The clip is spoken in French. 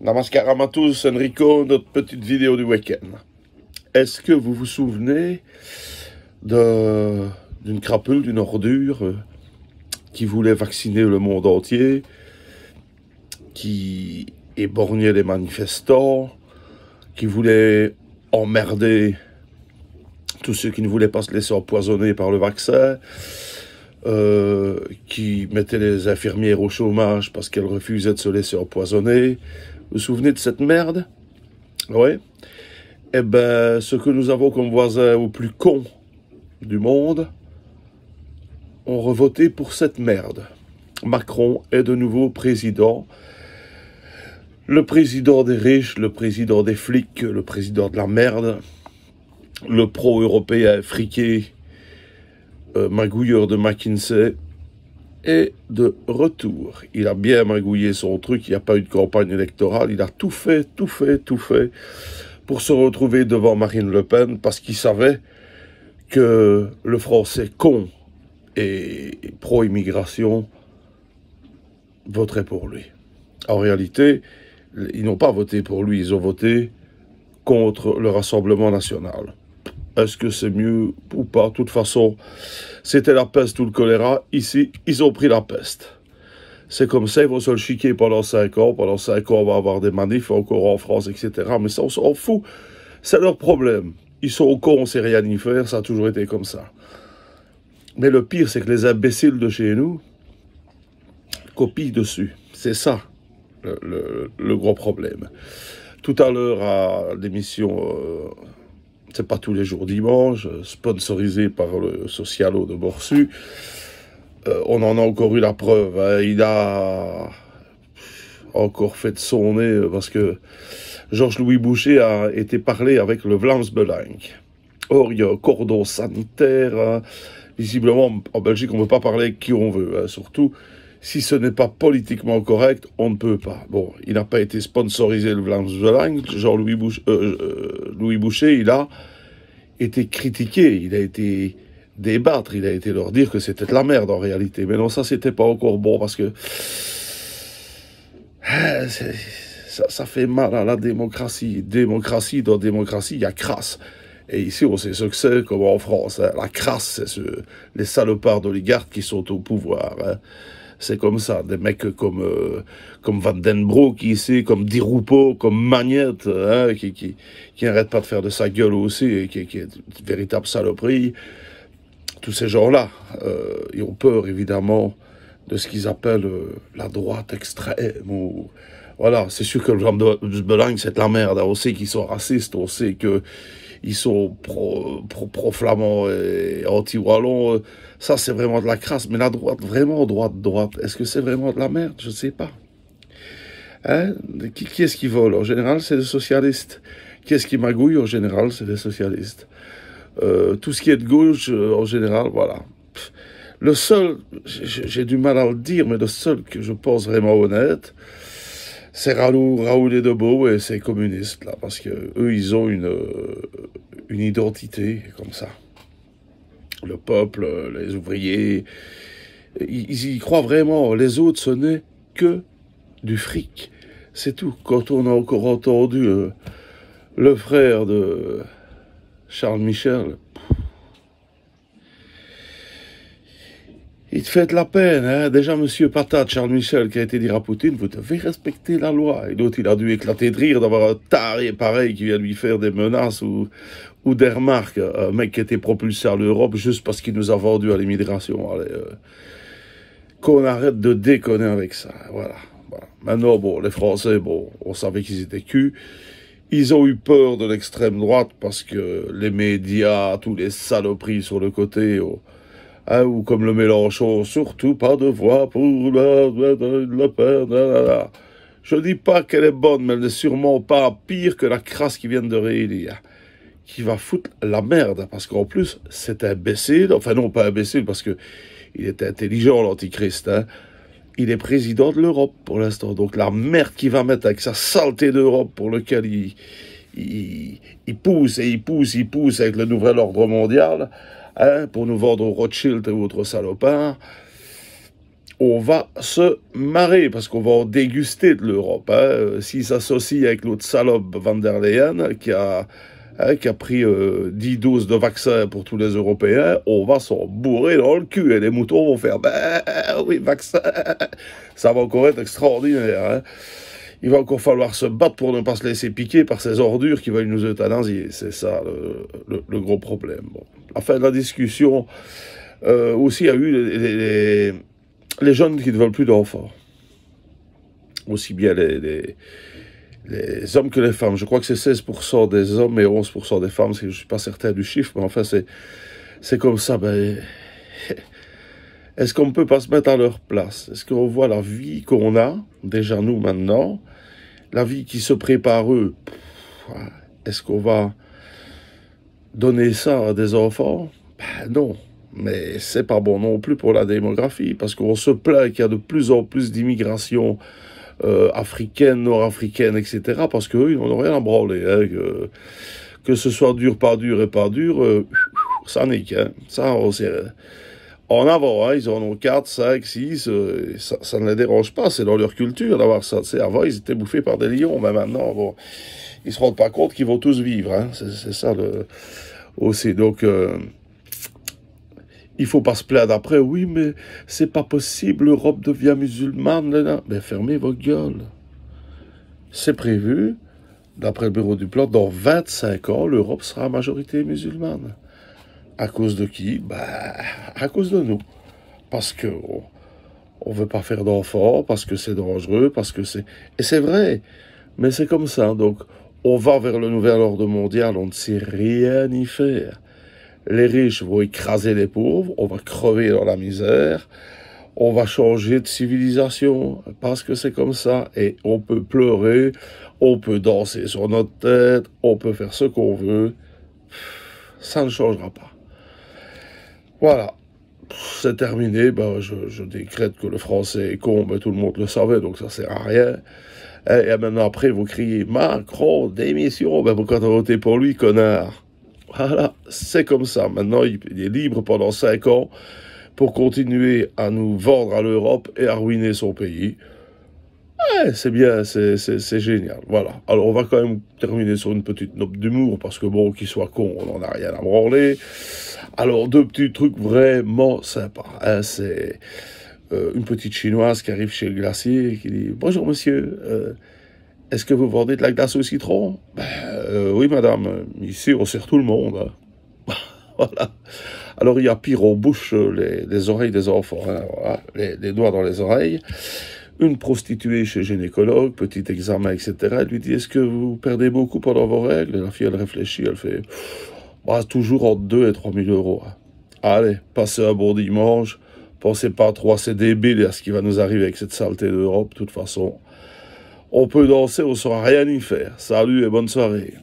Namaskaram à tous, Enrico, notre petite vidéo du week-end. Est-ce que vous vous souvenez d'une crapule, d'une ordure qui voulait vacciner le monde entier, qui éborgnait les manifestants, qui voulait emmerder tous ceux qui ne voulaient pas se laisser empoisonner par le vaccin, qui mettait les infirmières au chômage parce qu'elles refusaient de se laisser empoisonner? Vous vous souvenez de cette merde? Oui. Eh ben, ce que nous avons comme voisin au plus con du monde ont revoté pour cette merde. Macron est de nouveau président. Le président des riches, le président des flics, le président de la merde, le pro-européen friqué, magouilleur de McKinsey, est de retour. Il a bien magouillé son truc, il n'y a pas eu de campagne électorale, il a tout fait pour se retrouver devant Marine Le Pen parce qu'il savait que le français con et pro-immigration voterait pour lui. En réalité, ils n'ont pas voté pour lui, ils ont voté contre le Rassemblement national. Est-ce que c'est mieux ou pas? De toute façon, c'était la peste ou le choléra. Ici, ils ont pris la peste. C'est comme ça, ils vont se le chiquer pendant 5 ans. Pendant 5 ans, on va avoir des manifs encore en France, etc. Mais ça, on s'en fout. C'est leur problème. Ils sont cons, on ne sait rien y faire. Ça a toujours été comme ça. Mais le pire, c'est que les imbéciles de chez nous copient dessus. C'est ça, le gros problème. Tout à l'heure, à l'émission... c'est pas tous les jours dimanche, sponsorisé par le Socialo de Borsu. On en a encore eu la preuve. Hein. Il a encore fait de son nez parce que Georges-Louis Boucher a été parlé avec le Vlaams Belang. Or, il y a un cordon sanitaire. Hein. Visiblement, en Belgique, on ne peut pas parler avec qui on veut. Hein. Surtout, si ce n'est pas politiquement correct, on ne peut pas. Bon, il n'a pas été sponsorisé le Vlaams Belang. Jean-Louis Louis Boucher, il a été critiqué, il a été débattre, il a été leur dire que c'était de la merde en réalité. Mais non, ça, c'était pas encore bon parce que ça fait mal à la démocratie. Démocratie, dans démocratie, il y a crasse. Et ici, on sait ce que c'est, comme en France. Hein. La crasse, c'est les salopards d'oligarques qui sont au pouvoir. Hein. C'est comme ça, des mecs comme Van den Broek ici, comme Di Rupo, comme Magnette, hein, qui n'arrête pas de faire de sa gueule aussi, et qui est une véritable saloperie. Tous ces gens-là, ils ont peur évidemment de ce qu'ils appellent la droite extrême. Ou... Voilà, c'est sûr que le genre de Belang, c'est de la merde. Hein. On sait qu'ils sont racistes, on sait qu'ils sont pro-flamands et anti-wallons. Ça, c'est vraiment de la crasse. Mais la droite, vraiment droite, est-ce que c'est vraiment de la merde? Je ne sais pas. Hein? Qui est-ce qui vole? En général, c'est les socialistes. Qui est-ce qui magouille? En général, c'est les socialistes. Tout ce qui est de gauche, en général, voilà. Le seul, j'ai du mal à le dire, mais le seul que je pense vraiment honnête, c'est Raoul et Debout et ces communistes, là, parce que eux, ils ont une identité comme ça. Le peuple, les ouvriers, ils y croient vraiment. Les autres, ce n'est que du fric. C'est tout. Quand on a encore entendu le frère de Charles Michel, il te fait de la peine, hein. Déjà, monsieur Patate, Charles Michel, qui a été dire à Poutine, vous devez respecter la loi. Et l'autre, il a dû éclater de rire d'avoir un taré pareil qui vient lui faire des menaces ou des remarques. Un mec qui était propulsé à l'Europe juste parce qu'il nous a vendu à l'immigration. Allez, qu'on arrête de déconner avec ça. Voilà. Maintenant, bon, les Français, bon, on savait qu'ils étaient culs. Ils ont eu peur de l'extrême droite parce que les médias, tous les saloperies sur le côté... Hein, ou comme le Mélenchon, surtout pas de voix pour Le Pen. Je dis pas qu'elle est bonne, mais elle n'est sûrement pas pire que la crasse qui vient de réélire, qui va foutre la merde, parce qu'en plus, c'est imbécile, enfin non, pas imbécile, parce que il est intelligent, l'antichrist, hein. Il est président de l'Europe, pour l'instant, donc la merde qu'il va mettre avec sa saleté d'Europe, pour lequel il pousse avec le nouvel ordre mondial, hein, pour nous vendre Rothschild et autres salopards. on va se marrer, parce qu'on va en déguster de l'Europe. Hein. S'il s'associe avec l'autre salope Van der Leyen, qui a pris 10 doses de vaccin pour tous les Européens, on va s'en bourrer dans le cul, et les moutons vont faire « Ben oui, vaccin !» Ça va encore être extraordinaire. Hein. Il va encore falloir se battre pour ne pas se laisser piquer par ces ordures qui veulent nous euthanasier. C'est ça le gros problème. Bon. À la fin de la discussion, aussi il y a eu les jeunes qui ne veulent plus d'enfants. Aussi bien les hommes que les femmes. Je crois que c'est 16% des hommes et 11% des femmes. Je ne suis pas certain du chiffre, mais enfin, c'est comme ça. Ben, est-ce qu'on ne peut pas se mettre à leur place? Est-ce qu'on voit la vie qu'on a, déjà nous maintenant, la vie qui se prépare eux? Est-ce qu'on va donner ça à des enfants? Ben non. Mais c'est pas bon non plus pour la démographie, parce qu'on se plaint qu'il y a de plus en plus d'immigration africaine, nord-africaine, etc., parce qu'eux, ils n'en ont rien à branler. Hein, que ce soit dur, pas dur et pas dur, ça nique. Hein. Ça, en avant, hein, ils en ont 4, 5, 6, ça ne les dérange pas, c'est dans leur culture d'avoir ça. Avant, ils étaient bouffés par des lions, mais maintenant, bon, ils se rendent pas compte qu'ils vont tous vivre. Hein. C'est ça aussi. Donc, il faut pas se plaindre après. Oui, mais c'est pas possible, l'Europe devient musulmane. Là. Mais fermez vos gueules. C'est prévu, d'après le bureau du plan, dans 25 ans, l'Europe sera à majorité musulmane. À cause de qui? À cause de nous. Parce que on veut pas faire d'enfants, parce que c'est dangereux, parce que c'est... Et c'est vrai, mais c'est comme ça. Donc, on va vers le nouvel ordre mondial, on ne sait rien y faire. Les riches vont écraser les pauvres, on va crever dans la misère, on va changer de civilisation, parce que c'est comme ça. Et on peut pleurer, on peut danser sur notre tête, on peut faire ce qu'on veut. Ça ne changera pas. Voilà, c'est terminé. Je décrète que le français est con, mais tout le monde le savait, donc ça sert à rien. Et maintenant, après, vous criez « Macron, démission !» Pourquoi t'as voté pour lui, connard? Voilà, c'est comme ça. Maintenant, il est libre pendant 5 ans pour continuer à nous vendre à l'Europe et à ruiner son pays. Ouais, c'est bien, c'est génial. Voilà. Alors, on va quand même terminer sur une petite note d'humour, parce que bon, qu'il soit con, on n'en a rien à branler. Alors, 2 petits trucs vraiment sympas. Hein, c'est une petite chinoise qui arrive chez le glacier et qui dit « Bonjour monsieur, est-ce que vous vendez de la glace au citron ?»« Oui madame, ici on sert tout le monde. Hein. » Voilà. Alors, il y a pire, on bouche les oreilles des enfants, hein, voilà, les doigts dans les oreilles. Une prostituée chez gynécologue, petit examen, etc. Elle lui dit « Est-ce que vous perdez beaucoup pendant vos règles ?» Et la fille, elle réfléchit, elle fait « Toujours entre 2 et 3 000 euros. Hein. Allez, passez un bon dimanche. Pensez pas trop à ces débiles et à ce qui va nous arriver avec cette saleté d'Europe. De toute façon, on peut danser, on ne saura rien y faire. Salut et bonne soirée. »